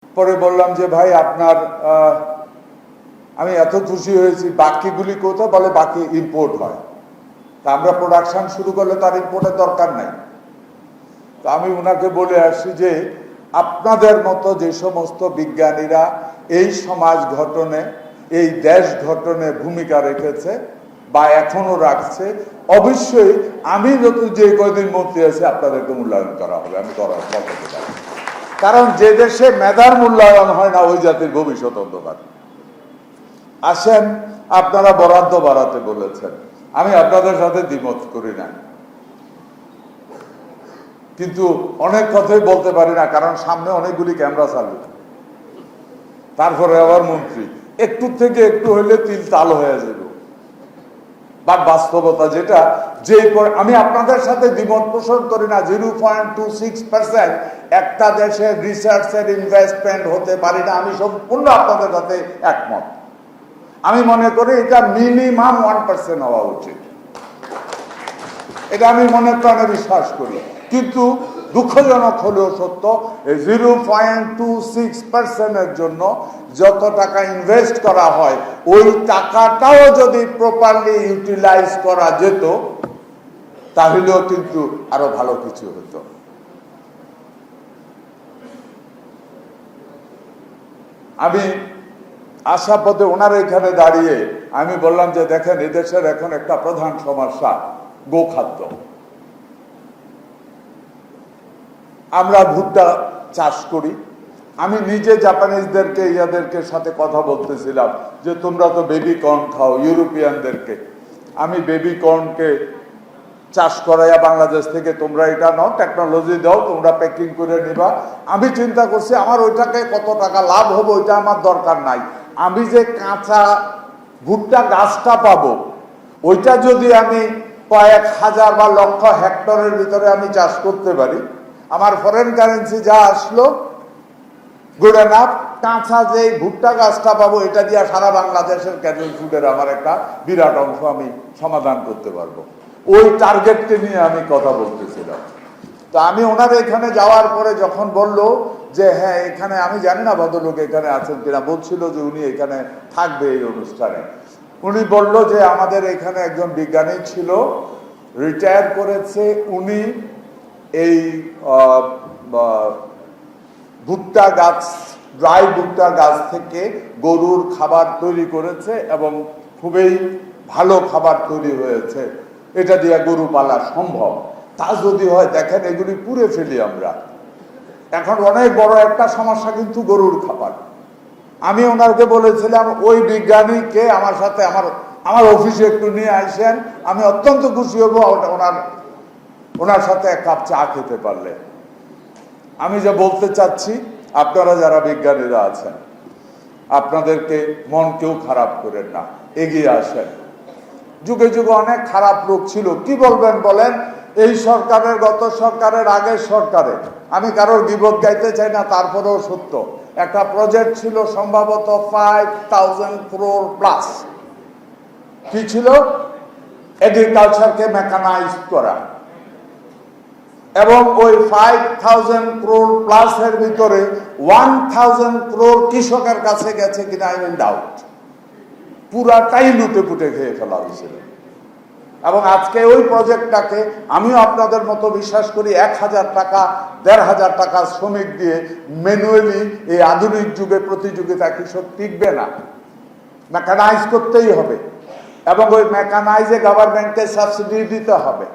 পরে বললাম যে ভাই আপনার আমি এত খুশি হয়েছি, বাকিগুলি কোথাও? বলে বাকি ইম্পোর্ট হয়। তা আমরা প্রোডাকশন শুরু করলে তার ইম্পোর্টের দরকার নাই। তো আমি ওনাকে বলে আসছি যে আপনাদের মতো যে সমস্ত বিজ্ঞানীরা এই সমাজ গঠনে, এই দেশ গঠনে ভূমিকা রেখেছে বা এখনো রাখছে, অবশ্যই আমি যত যে কয়দিন মন্ত্রী আছে আপনাদেরকে মূল্যায়ন করা হবে। আমি করার কথা বলতে, কারণ যে দেশে মেধার মূল্যায়ন হয় না ওই জাতির ভবিষ্যৎ অন্ধকার। আসেন, আপনারা বরাদ্দ বাড়াতে বলেছেন, আমি আপনাদের সাথে দ্বিমত করি না, কিন্তু অনেক কথাই বলতে পারি না, কারণ সামনে অনেকগুলি ক্যামেরা চালু, তারপরে আবার মন্ত্রী, একটু থেকে একটু হইলে তিল তাল হয়ে যাবে। বা বাস্তবতা যেটা, যে আমি আপনাদের সাথে দ্বিমত পোষণ করি না। 0.26% একটা দেশের রিসার্চের ইনভেস্টমেন্ট হতে পারি না, আমি সম্পূর্ণ আপনাদের সাথে একমত। আমি মনে করি এটা মিনিমাম 1% হওয়া উচিত, এটা আমি মনে প্রাণে বিশ্বাস করি। কিন্তু দুঃখজনক হলেও সত্য, 0.26%-এর জন্য যত টাকা ইনভেস্ট করা হয়, ওই টাকাটাও যদি প্রপারলি ইউটিলাইজ করা যেত তাহলেও কিন্তু আরো ভালো কিছু হতো। আমি আশাপথে ওনার এখানে দাঁড়িয়ে আমি বললাম যে দেখেন, এদেশের এখন একটা প্রধান সমস্যা গোখাদ্য। আমরা ভুট্টা চাষ করি। আমি নিজে জাপানিজদেরকে ইয়াদেরকে সাথে কথা বলতেছিলাম যে তোমরা তো বেবি কর্ন খাও, ইউরোপিয়ানদেরকে আমি বেবি কর্নকে চাষ করাইয়া বাংলাদেশ থেকে তোমরা এটা নাও, টেকনোলজি দাও, তোমরা প্যাকিং করে নিবা। আমি চিন্তা করছি আমার ওইটাকে কত টাকা লাভ হবে ওইটা আমার দরকার নাই, আমি যে কাঁচা ভুট্টা গাছটা পাবো ওইটা যদি আমি কয়েক হাজার বা লক্ষ হেক্টরের ভিতরে আমি চাষ করতে পারি, আমার ফরেন কারেন্সি যা আসলো গুড এনাফ। কাঁচা যে ভুট্টা গাছটা পাবো এটা দিয়ে সারা বাংলাদেশের ক্যাটেল ফুডের আমার একটা বিরাট অংশ আমি সমাধান করতে পারবো। ওই টার্গেটকে নিয়ে আমি কথা বলতেছিলাম। তো আমি ওনার এখানে যাওয়ার পরে যখন বললো যে হ্যাঁ এখানে, আমি জানি না ভদ্রলোক এখানে আছেন কিনা, বলছিল যে উনি এখানে থাকবে এই অনুষ্ঠানে। উনি বলল যে আমাদের এখানে একজন বিজ্ঞানী ছিল, রিটায়ার করেছে, উনি এই ভুট্টা গাছ, ড্রাই ভুট্টা গাছ থেকে গরুর খাবার তৈরি করেছে এবং খুবই ভালো খাবার তৈরি হয়েছে, এটা দিয়ে গরু পালা সম্ভব। তা যদি হয় দেখেন এগুলি পুড়ে ফেলি আমরা। এখন অনেক বড় একটা সমস্যা কিন্তু গরুর খাবার। আমি ওনাকে বলেছিলাম ওই বিজ্ঞানীকে আমার সাথে আমার অফিসে একটু নিয়ে আসেন, আমি অত্যন্ত খুশি হব ওনার সাথে এক কাপ চা খেতে পারলে। আমি যা বলতে চাচ্ছি, আপনারা যারা বিজ্ঞানীরা আছেন আপনাদেরকে মন কেউ খারাপ করেন না, এগিয়ে আসেন। যুগে যুগে অনেক খারাপ লোক ছিল, কি বলবেন বলেন, এই সরকারের, গত সরকারের, আগের সরকারে, আমি কারোর গীবত গাইতে চাই না, তারপরেও সত্য, একটা প্রজেক্ট ছিল সম্ভবত 5000 crore প্লাস। কি ছিল? এগ্রিকালচারকে মেকানাইজ করা। এবং ওই 5000 crore প্লাস এর ভিতরে 1000 crore কৃষকের কাছে গেছে কিনা আই এম ডাউট। পুরাটাই লুটে পুটে খেয়ে ফেলা হয়েছিল। এবং আজকে ওই প্রজেক্টটাকে আমিও আপনাদের মতো বিশ্বাস করি 1000 টাকা 1500 টাকা শ্রমিক দিয়ে ম্যানুয়ালি এই আধুনিক যুগে প্রতিযোগিতা কৃষক টিকবে না, মেকানাইজ করতেই হবে। এবং ওই মেকানাইজে গভর্নমেন্টকে সাবসিডি দিতে হবে।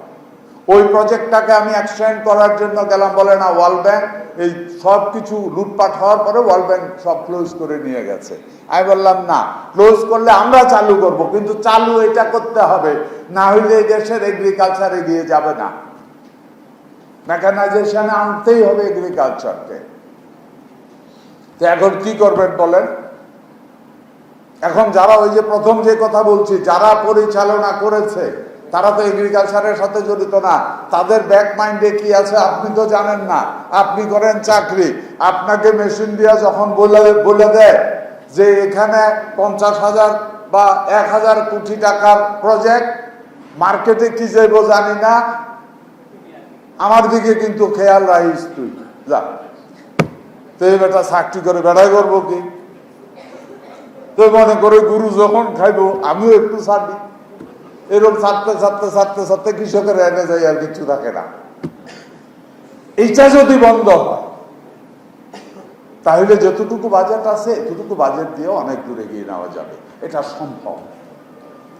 ওই প্রজেক্টটাকে আমি এক্সটেন্ড করার জন্য গেলাম, বলে না ওয়ার্ল্ড ব্যাংক, এই সব কিছু লুটপাট হওয়ার পরে ওয়ার্ল্ড ব্যাংক সব ক্লোজ করে নিয়ে গেছে। আমি বললাম না, ক্লোজ করলে আমরা চালু করব, কিন্তু চালু এটা করতে হবে, না হইলে এই দেশের এগ্রিকালচার এগিয়ে যাবে না। মেকানাইজেশনে আনতেই হবে এগ্রিকালচারকে। তো এখন কি করবেন বলেন? এখন যারা, ওই যে প্রথম যে কথা বলছি, যারা পরিচালনা করেছে তারা তো এগ্রিকালচারের সাথে জড়িত না, তাদের ব্যাক মাইন্ডে কি আছে আপনি তো জানেন না। আপনি করেন চাকরি, আপনাকে মেশিন দিয়া যখন বলে দেয় যে এখানে 50,000 বা 1000 কোটি টাকার প্রজেক্ট, মার্কেটে কি যাইব জানি না, আমার দিকে কিন্তু খেয়াল রাখিস তুই যা। তো এই বেটা চাকরি করে বেড়াই করবো কি? তো মনে করে গুরু যখন খাইবো আমিও একটু ছাড়ি, এরকম ছাড়তে ছাড়তে ছাড়তে ছাড়তে কৃষকের এনে যাই, আর কিছু থাকে না। এইটা যদি বন্ধ হয় তাহলে যতটুকু বাজেট আছে এতটুকু বাজেট দিয়ে অনেক দূরে এগিয়ে নেওয়া যাবে, এটা সম্ভব।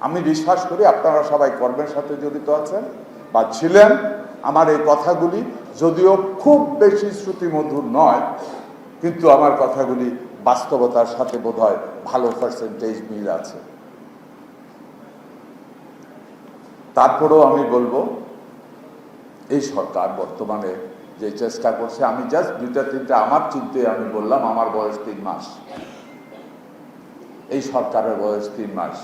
আমি বিশ্বাস করি আপনারা সবাই কর্মের সাথে জড়িত আছেন বা ছিলেন। আমার এই কথাগুলি যদিও খুব বেশি শ্রুতিমধুর নয়, কিন্তু আমার কথাগুলি বাস্তবতার সাথে বোধহয় ভালো পার্সেন্টেজ মিল আছে। তারপরেও আমি বলবো এই সরকার বর্তমানে যে চেষ্টা করছে, আমি জাস্ট দুইটা তিনটা আমার চিন্তে আমি বললাম, আমার বয়স 3 মাস, এই সরকারের বয়স 3 মাস।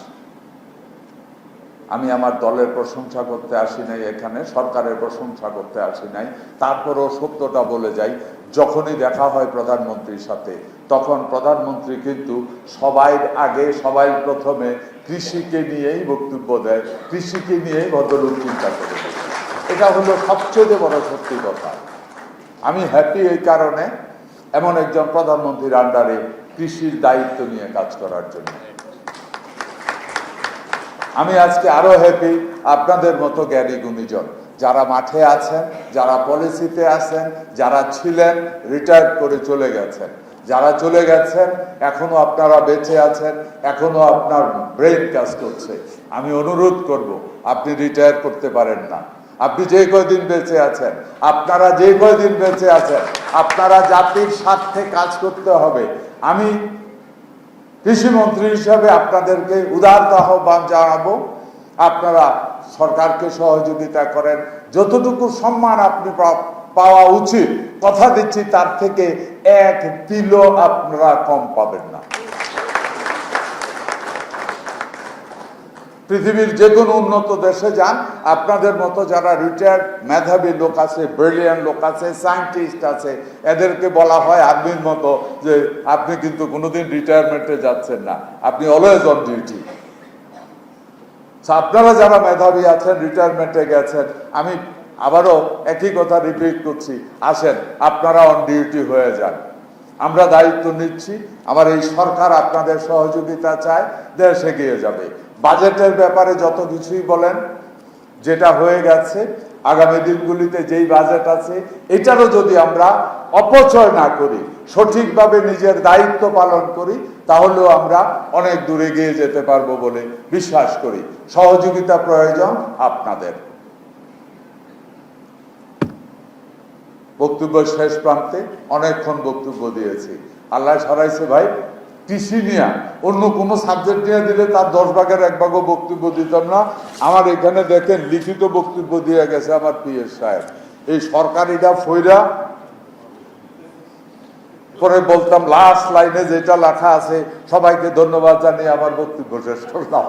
আমি আমার দলের প্রশংসা করতে আসি নাই, এখানে সরকারের প্রশংসা করতে আসি নাই। তারপরও সত্যটা বলে যাই, যখনই দেখা হয় প্রধানমন্ত্রীর সাথে, তখন প্রধানমন্ত্রী কিন্তু সবাই আগে সবাই প্রথমে কৃষিকে নিয়েই বক্তব্য দেয়, কৃষিকে নিয়েই ভদ্রলোক চিন্তা করে। এটা হলো সবচেয়ে বড় সত্যি কথা। আমি হ্যাপি এই কারণে এমন একজন প্রধানমন্ত্রীর আন্ডারে কৃষির দায়িত্ব নিয়ে কাজ করার জন্য। আমি আজকে আরো হ্যাপি আপনাদের মতো জ্ঞানী গুণীজন যারা মাঠে আছেন, যারা পলিসিতে আছেন, যারা ছিলেন, রিটায়ার করে চলে গেছেন, যারা চলে গেছেন এখনো আপনারা বেঁচে আছেন, এখনো আপনার ব্রেন কাজ করছে। আমি অনুরোধ করব, আপনি রিটায়ার করতে পারেন না। আপনি যে কয়দিন বেঁচে আছেন, আপনারা যে কয়দিন বেঁচে আছেন, আপনারা জাতির স্বার্থে কাজ করতে হবে। আমি কৃষিমন্ত্রী হিসাবে আপনাদেরকে উদার আহ্বান জানাবো, আপনারা সরকারকে সহযোগিতা করেন। যতটুকু সম্মান আপনি পাওয়া উচিত, কথা দিচ্ছি তার থেকে 1 তিলও আপনারা কম পাবেন না। পৃথিবীর যে কোনো উন্নত দেশে যান, আপনাদের মতো যারা রিটায়ার্ড মেধাবী লোক আছে, ব্রিলিয়ান্ট লোক আছে, সায়েন্টিস্ট আছে, এদেরকে বলা হয় আর্মির মতো যে আপনি কিন্তু কোনোদিন রিটায়ারমেন্টে যাচ্ছেন না, আপনি অলওয়েজ অন ডিউটি। আপনারা যারা মেধাবী আছেন, রিটায়ারমেন্টে গেছেন, আমি আবারও একই কথা রিপিট করছি, আসেন আপনারা অন ডিউটি হয়ে যান। আমরা দায়িত্ব নিচ্ছি, আমার এই সরকার আপনাদের সহযোগিতা চায়, দেশ এগিয়ে যাবে। বাজেটের ব্যাপারে যত কিছুই বলেন, যেটা হয়ে গেছে, আগামী দিনগুলিতে যেই বাজেট আছে এটারও যদি আমরা অপচয় না করি, সঠিকভাবে নিজের দায়িত্ব পালন করি, তাহলেও আমরা অনেক দূরে এগিয়ে যেতে পারবো বলে বিশ্বাস করি। সহযোগিতা প্রয়োজন আপনাদের। বক্তব্য শেষ প্রান্তে অনেকক্ষণ বক্তব্য দিয়েছি, আল্লাহ সরাইছে ভাই। কৃষি নিয়ে অন্য কোনো সাবজেক্ট নিয়ে দিলে তার 10 ভাগের 1 ভাগও বক্তব্য দিতাম না। আমার এখানে দেখেন লিখিত বক্তব্য দিয়ে গেছে আমার পিএস সাহেব। এই সরকারিটা ফইরা পরে বলতাম লাস্ট লাইনে যেটা লেখা আছে, সবাইকে ধন্যবাদ জানিয়ে আমার বক্তব্য শেষ করলাম।